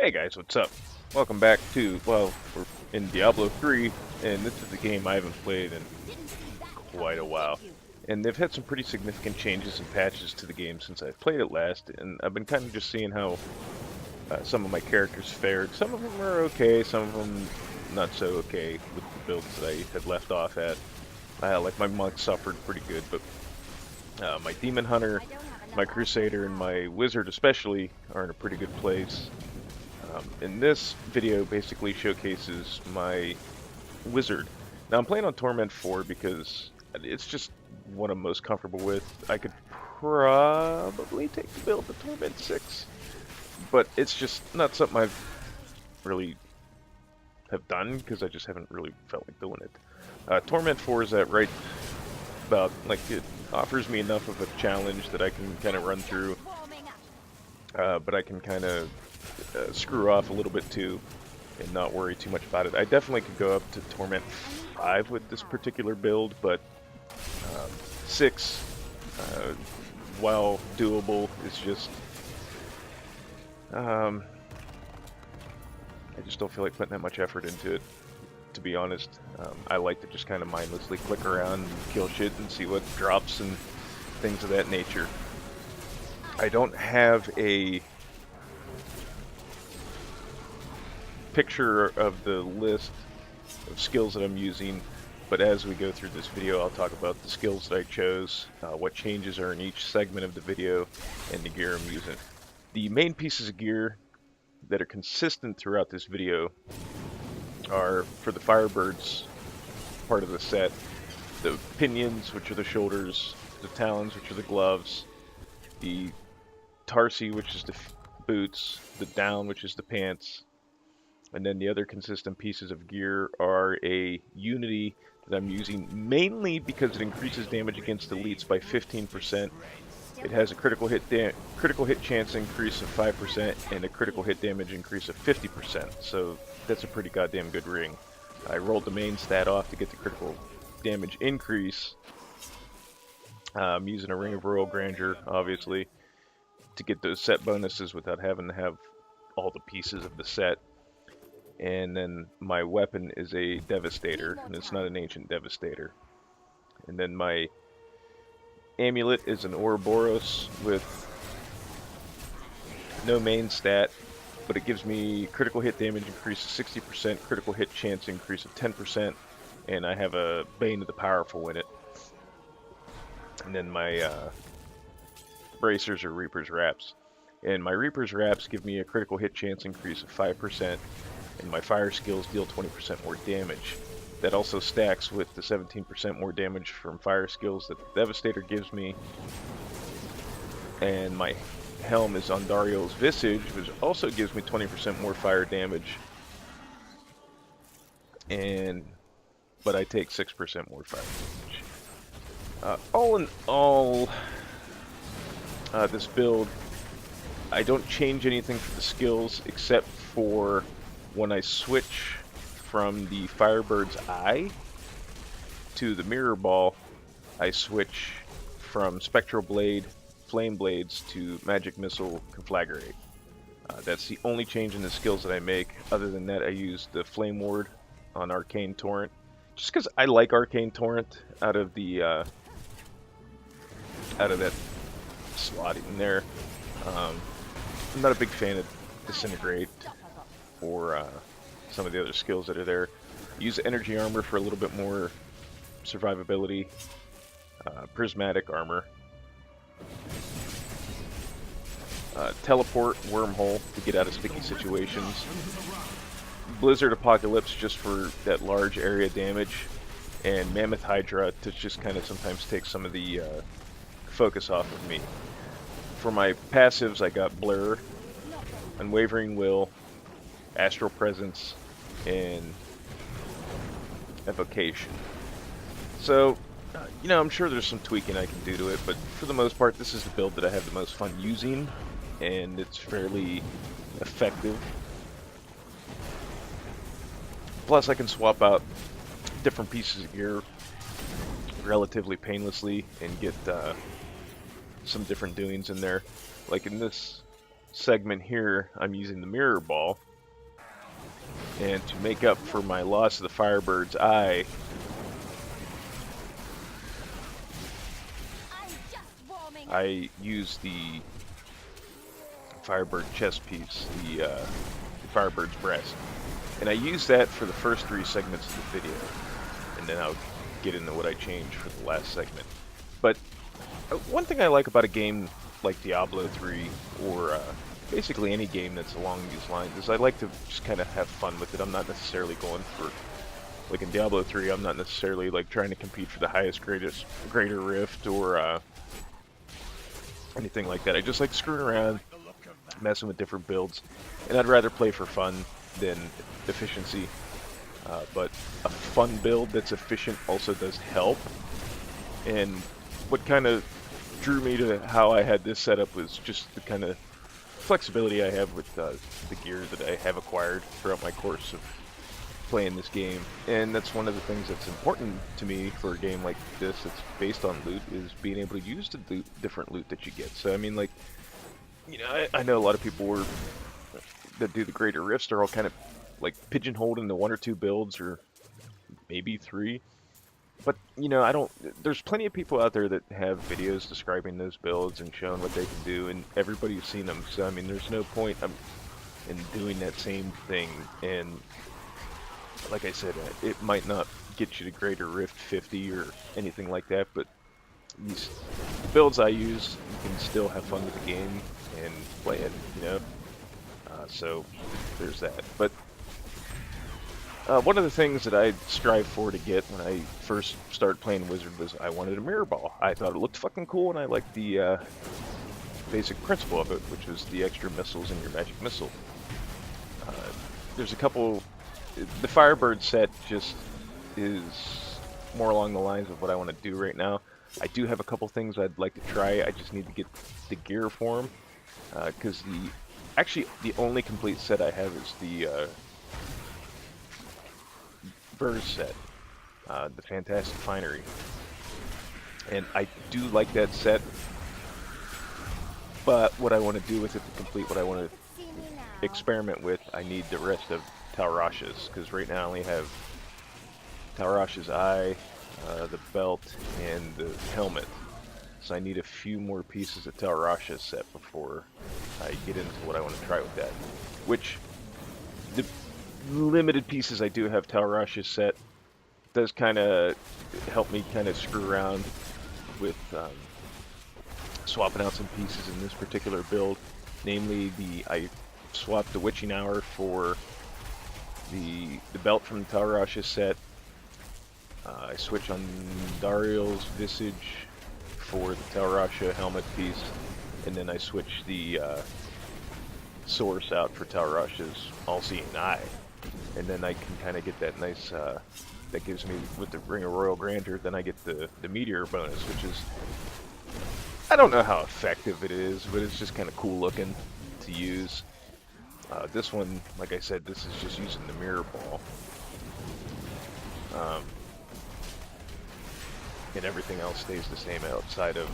Hey guys, what's up? Welcome back to, well, we're in Diablo 3, and this is a game I haven't played in quite a while. And they've had some pretty significant changes and patches to the game since I've played it last, and I've been kind of just seeing how some of my characters fared. Some of them are okay, some of them not so okay with the builds that I had left off at. Like my monk suffered pretty good, but my demon hunter, my crusader, and my wizard especially are in a pretty good place. And this video basically showcases my wizard. Now I'm playing on Torment 4 because it's just what I'm most comfortable with. I could probably take the build to Torment 6, but it's just not something I've really have done because I just haven't really felt like doing it. Torment 4 is at right about, like, it offers me enough of a challenge that I can kind of run through, but I can kind of screw off a little bit too and not worry too much about it. I definitely could go up to Torment 5 with this particular build, but 6, while doable, is just I just don't feel like putting that much effort into it, to be honest. I like to just kind of mindlessly click around and kill shit and see what drops and things of that nature. I don't have a picture of the list of skills that I'm using, but as we go through this video I'll talk about the skills that I chose, what changes are in each segment of the video, and the gear I'm using. The main pieces of gear that are consistent throughout this video are, for the Firebirds part of the set, the pinions, which are the shoulders, the talons, which are the gloves, the tarsi, which is the boots, the down, which is the pants, and then the other consistent pieces of gear are a unity that I'm using mainly because it increases damage against elites by 15%. It has a critical hit chance increase of 5% and a critical hit damage increase of 50%. So that's a pretty goddamn good ring. I rolled the main stat off to get the critical damage increase. I'm using a Ring of Royal Grandeur, obviously, to get those set bonuses without having to have all the pieces of the set. And then my weapon is a Devastator, and it's not an Ancient Devastator. And then my amulet is an Ouroboros with no main stat, but it gives me critical hit damage increase of 60%, critical hit chance increase of 10%, and I have a Bane of the Powerful in it. And then my bracers are Reaper's Wraps. And my Reaper's Wraps give me a critical hit chance increase of 5%, and my fire skills deal 20% more damage. That also stacks with the 17% more damage from fire skills that the Devastator gives me. And my helm is Ondario's Visage, which also gives me 20% more fire damage. But I take 6% more fire damage. All in all, this build, I don't change anything for the skills except for when I switch from the Firebird's Eye to the Mirror Ball, I switch from Spectral Blade, Flame Blades to Magic Missile, Conflagrate. That's the only change in the skills that I make. Other than that, I use the Flame Ward on Arcane Torrent, just because I like Arcane Torrent out of that slot in there. I'm not a big fan of Disintegrate or some of the other skills that are there. Use Energy Armor for a little bit more survivability. Prismatic Armor. Teleport Wormhole to get out of sticky situations. Blizzard Apocalypse just for that large area damage. And Mammoth Hydra to just kind of sometimes take some of the focus off of me. For my passives, I got Blur, Unwavering Will, Astral Presence, and Evocation. So, I'm sure there's some tweaking I can do to it, but for the most part, this is the build that I have the most fun using, and it's fairly effective. Plus, I can swap out different pieces of gear relatively painlessly and get some different doings in there. Like in this segment here, I'm using the mirror ball. And to make up for my loss of the Firebird's eye, I use the Firebird chest piece, the Firebird's breast. And I use that for the first 3 segments of the video. And then I'll get into what I changed for the last segment. But one thing I like about a game like Diablo 3, or basically any game that's along these lines, is I like to just kind of have fun with it. I'm not necessarily going for, like in Diablo 3, I'm not necessarily like trying to compete for the highest, greater rift, or anything like that. I just like screwing around, messing with different builds, and I'd rather play for fun than efficiency. But a fun build that's efficient also does help. And what kind of drew me to how I had this set up was just the kind of flexibility I have with the gear that I have acquired throughout my course of playing this game. And that's one of the things that's important to me for a game like this that's based on loot, is being able to use the different loot that you get. So I mean, like, you know, I know a lot of people that do the greater rifts are all kind of like pigeonholed into 1 or 2 builds, or maybe 3. But, you know, there's plenty of people out there that have videos describing those builds and showing what they can do, and everybody's seen them. So, I mean, there's no point in doing that same thing. And, like I said, it might not get you to Greater Rift 50 or anything like that, but these builds I use, you can still have fun with the game and play it, you know? So, there's that. But one of the things that I strive for to get when I first started playing Wizard was I wanted a mirror ball. I thought it looked fucking cool, and I liked the basic principle of it, which was the extra missiles in your magic missile. There's a couple. The Firebird set just is more along the lines of what I want to do right now. I do have a couple things I'd like to try. I just need to get the gear for them, because actually the only complete set I have is the Verse set, the Fantastic Finery, and I do like that set, but what I want to do with it to complete what I want to experiment with, I need the rest of Talrash's, because right now I only have Talrash's eye, the belt, and the helmet, so I need a few more pieces of Talrash's set before I get into what I want to try with that, which the limited pieces I do have Talrash's set does kind of help me kind of screw around with swapping out some pieces in this particular build. Namely, I swapped the Witching Hour for the belt from the Talrash's set. I switch on Dariel's Visage for the Talrasha helmet piece, and then I switch the source out for Talrash's All-Seeing Eye. And then I can kind of get that nice, that gives me, with the Ring of Royal Grandeur, then I get the Meteor bonus, which is, I don't know how effective it is, but it's just kind of cool looking to use. This one, like I said, this is just using the mirror ball. And everything else stays the same outside of...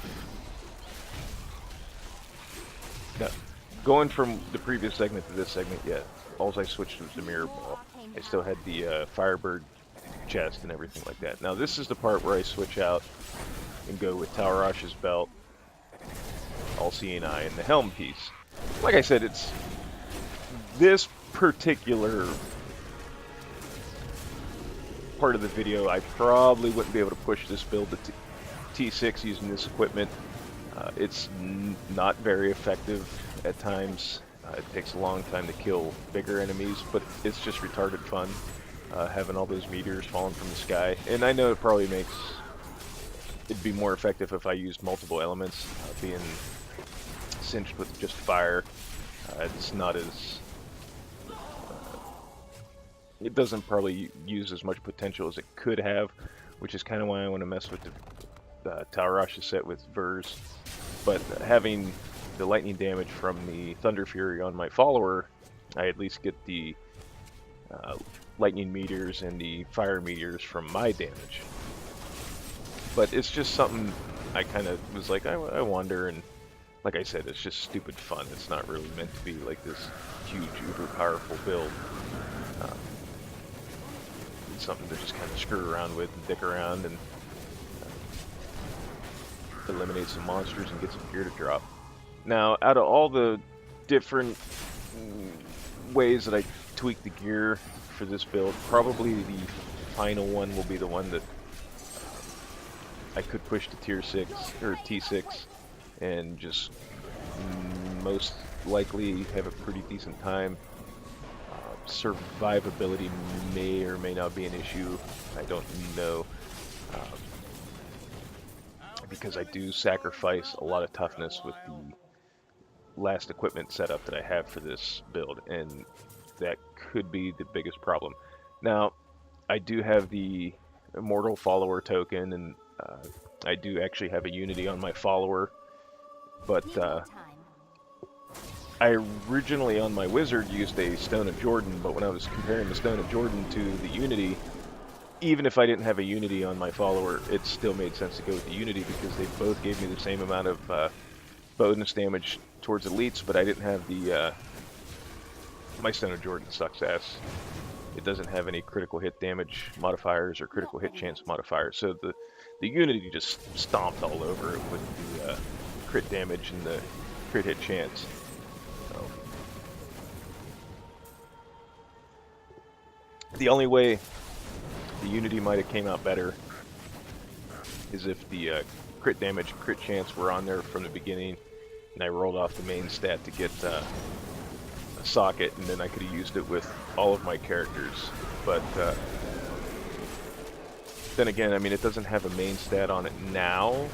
No, going from the previous segment to this segment, yeah. All I switched was the mirror ball. I still had the Firebird chest and everything like that. Now this is the part where I switch out and go with Talrash's belt, All-Seeing Eye, and the helm piece. Like I said, it's this particular part of the video, I probably wouldn't be able to push this build to T6 using this equipment. It's not very effective at times. It takes a long time to kill bigger enemies, but it's just retarded fun, having all those meteors falling from the sky. And I know it probably makes it'd be more effective if I used multiple elements, being cinched with just fire. It's not as... it doesn't probably use as much potential as it could have, which is kind of why I want to mess with the Talrasha set with Verse. But having the lightning damage from the Thunder Fury on my follower, I at least get the lightning meteors and the fire meteors from my damage. But it's just something I kind of was like, I wonder, and like I said, it's just stupid fun. It's not really meant to be like this huge, uber powerful build. Um, it's something to just kind of screw around with and dick around and eliminate some monsters and get some gear to drop. Now, out of all the different ways that I tweak the gear for this build, probably the final one will be the one that I could push to tier 6 or T6 and just most likely have a pretty decent time. Survivability may or may not be an issue. I don't know. Because I do sacrifice a lot of toughness with the last equipment setup that I have for this build, and that could be the biggest problem. Now, I do have the Immortal Follower token, and I do actually have a Unity on my follower, but I originally on my Wizard used a Stone of Jordan, but when I was comparing the Stone of Jordan to the Unity, even if I didn't have a Unity on my follower, it still made sense to go with the Unity because they both gave me the same amount of bonus damage towards elites, but I didn't have the... my Stone of Jordan sucks ass. It doesn't have any critical hit damage modifiers or critical hit chance modifiers, so the Unity just stomped all over it with the crit damage and the crit hit chance. So. The only way the Unity might have came out better is if the crit damage and crit chance were on there from the beginning, and I rolled off the main stat to get a socket, and then I could have used it with all of my characters. But then again, I mean, it doesn't have a main stat on it now,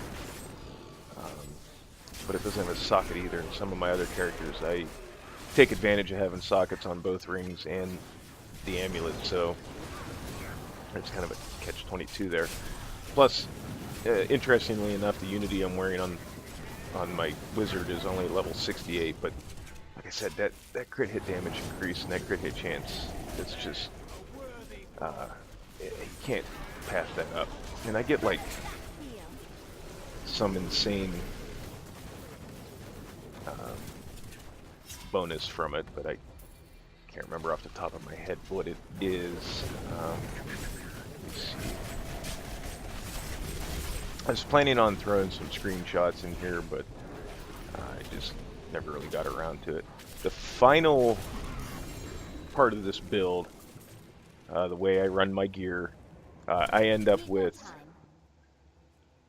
but it doesn't have a socket either. And some of my other characters, I take advantage of having sockets on both rings and the amulet, so it's kind of a catch-22 there. Plus, interestingly enough, the Unity I'm wearing on my Wizard is only level 68, but like I said, that crit hit damage increase and that crit hit chance, it's just, you can't pass that up. And I get like some insane bonus from it, but I can't remember off the top of my head what it is. Let me see. I was planning on throwing some screenshots in here, but I just never really got around to it. The final part of this build, the way I run my gear, I end up with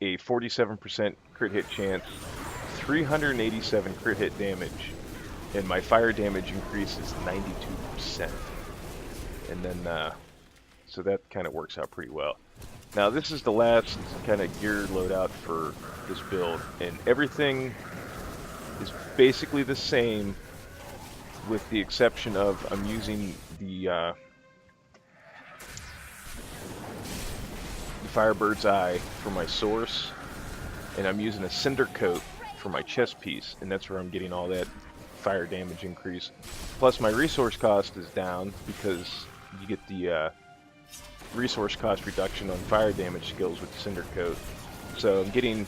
a 47% crit hit chance, 387 crit hit damage, and my fire damage increases 92%. And then, so that kind of works out pretty well. Now this is the last kind of gear loadout for this build, and everything is basically the same with the exception of I'm using the Firebird's Eye for my source, and I'm using a Cinder Coat for my chest piece, and that's where I'm getting all that fire damage increase. Plus my resource cost is down because you get the resource cost reduction on fire damage skills with the Cinder Coat. So I'm getting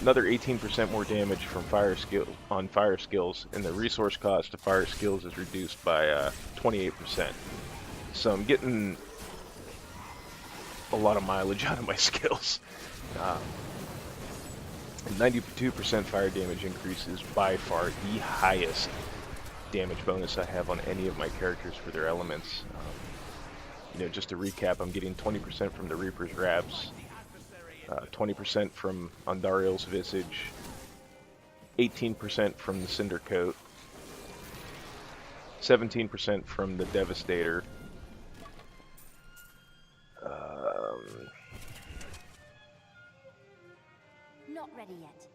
another 18% more damage from fire skills, and the resource cost of fire skills is reduced by 28%. So I'm getting a lot of mileage out of my skills. And 92% fire damage increase is by far the highest damage bonus I have on any of my characters for their elements. You know, just to recap, I'm getting 20% from the Reaper's Wraps, 20% from Andariel's Visage, 18% from the Cinder Coat, 17% from the Devastator, Not ready yet.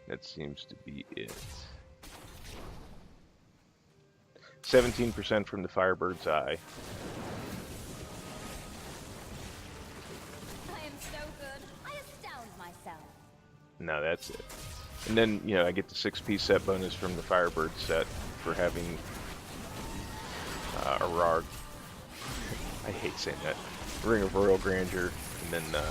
That seems to be it. 17% from the Firebird's Eye. I am so good. I astound myself. No, that's it. And then, you know, I get the 6-piece set bonus from the Firebird set for having a RARG. I hate saying that. Ring of Royal Grandeur, and and then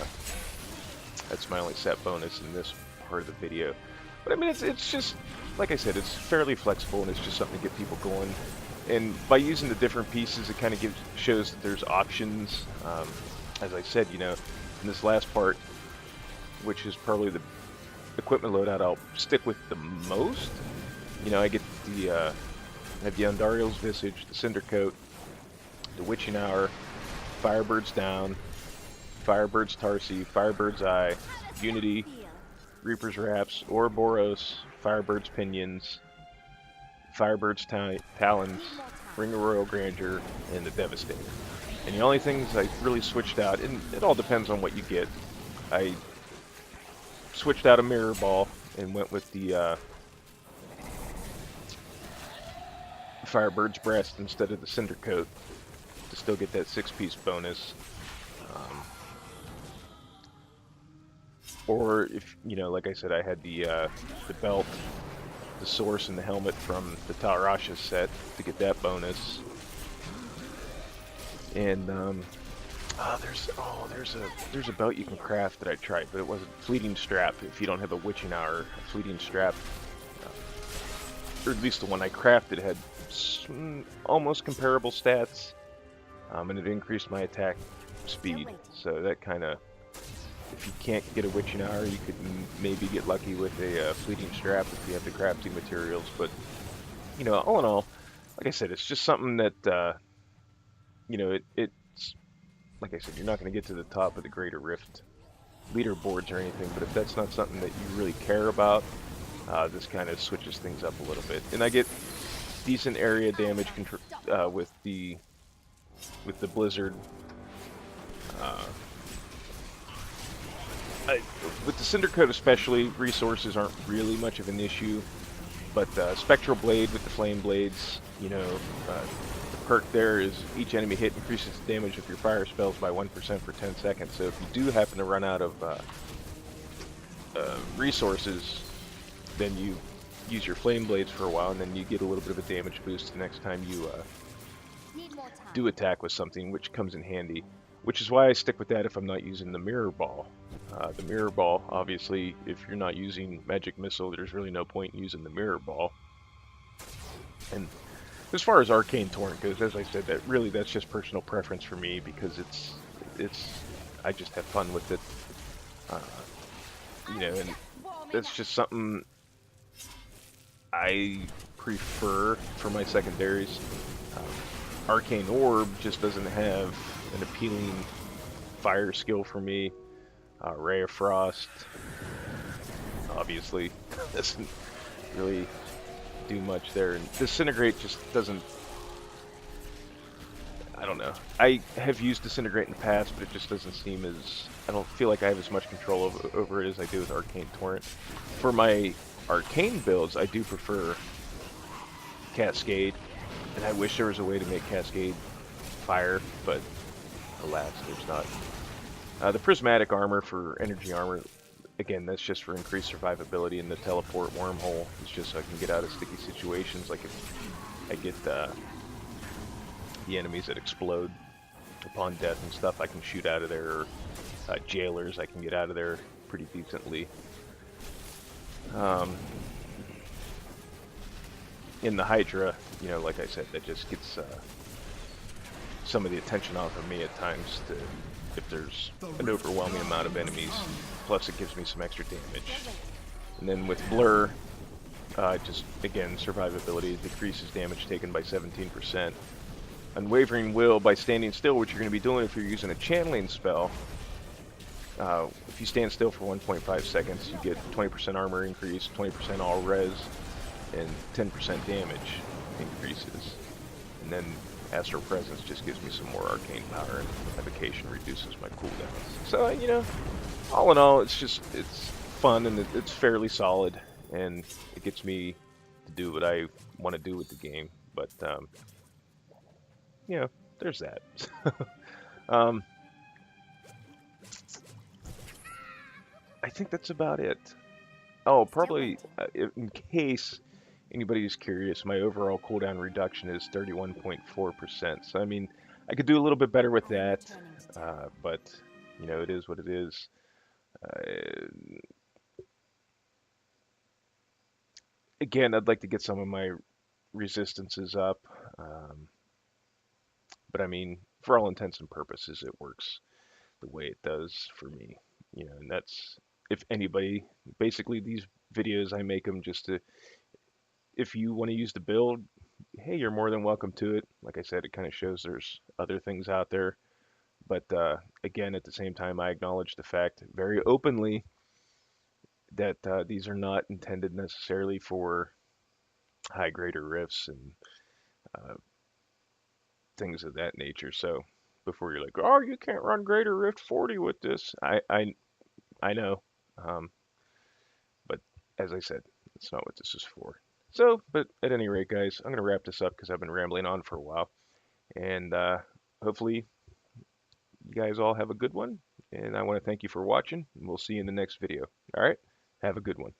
that's my only set bonus in this part of the video. But I mean, it's just, like I said, it's fairly flexible, and it's just something to get people going. And by using the different pieces, it kind of shows that there's options. As I said, in this last part, which is probably the equipment loadout I'll stick with the most. I get the I have the Andariel's Visage, the Cinder Coat, the Witching Hour, Firebird's Down, Firebird's Tarsi, Firebird's Eye, Unity, Reaper's Wraps, Ouroboros, Firebird's Pinions, Firebird's Talons, Ring of Royal Grandeur, and the Devastator. And the only things I really switched out, and it all depends on what you get, I switched out a Mirror Ball and went with the Firebird's Breast instead of the Cinder Coat to still get that 6-piece bonus. Or if, like I said, I had the belt, the source, and the helmet from the Taurasha set to get that bonus. And there's a belt you can craft that I tried, but it wasn't Fleeting Strap. If you don't have a Witching Hour, a Fleeting Strap, or at least the one I crafted had almost comparable stats, and it increased my attack speed. So that kind of, if you can't get a Witching Hour, you could maybe get lucky with a Fleeting Strap if you have the crafting materials. But all in all, like I said, it's just something that it's like I said, you're not going to get to the top of the Greater Rift leaderboards or anything, but if that's not something that you really care about, this kind of switches things up a little bit. And I get decent area damage with the Blizzard. With the Cinder Coat especially, resources aren't really much of an issue, but Spectral Blade with the Flame Blades, the perk there is each enemy hit increases the damage of your fire spells by 1% for 10 seconds. So if you do happen to run out of resources, then you use your Flame Blades for a while, and then you get a little bit of a damage boost the next time you do attack with something, which comes in handy. Which is why I stick with that if I'm not using the Mirror Ball. The Mirror Ball, obviously, if you're not using Magic Missile, there's really no point in using the Mirror Ball. And as far as Arcane Torrent goes, as I said, that's just personal preference for me, because I just have fun with it. And that's just something I prefer for my secondaries. Arcane Orb just doesn't have an appealing fire skill for me. Ray of Frost, obviously, doesn't really do much there. And Disintegrate just doesn't, I don't know. I have used Disintegrate in the past, but it just doesn't seem as, I don't feel like I have as much control over it as I do with Arcane Torrent. For my Arcane builds, I do prefer Cascade, and I wish there was a way to make Cascade fire, but alas, there's not. The Prismatic Armor for Energy Armor, again, that's just for increased survivability, and the Teleport Wormhole is just so I can get out of sticky situations, like if I get the enemies that explode upon death and stuff, I can shoot out of there, or jailers, I can get out of there pretty decently. In the Hydra, like I said, that just gets some of the attention off of me at times if there's an overwhelming amount of enemies. Plus it gives me some extra damage. And then with Blur, just again, survivability, decreases damage taken by 17%. Unwavering Will, by standing still, which you're going to be doing if you're using a channeling spell. If you stand still for 1.5 seconds, you get 20% armor increase, 20% all res, and 10% damage increases. And then Astral Presence just gives me some more arcane power, and Evocation reduces my cooldowns. So, all in all, it's fun, and it's fairly solid, and it gets me to do what I want to do with the game. But, there's that. I think that's about it. Oh, probably, in case anybody's curious, my overall cooldown reduction is 31.4%. So, I mean, I could do a little bit better with that, but You know, it is what it is. Uh, Again, I'd like to get some of my resistances up, um, but I mean, for all intents and purposes, it works the way it does for me. You know, and that's if anybody. Basically, these videos I make them just to if you want to use the build, hey, you're more than welcome to it. Like I said, it kind of shows there's other things out there. But again, at the same time, I acknowledge the fact very openly that these are not intended necessarily for high grader riffs and uh, things of that nature. So before you're like, oh, you can't run grader rift 40 with this, I know, um, but as I said, it's not what this is for. So, but at any rate, guys, I'm gonna wrap this up because I've been rambling on for a while, and hopefully you guys all have a good one. And I want to thank you for watching, and we'll see you in the next video. All right, have a good one.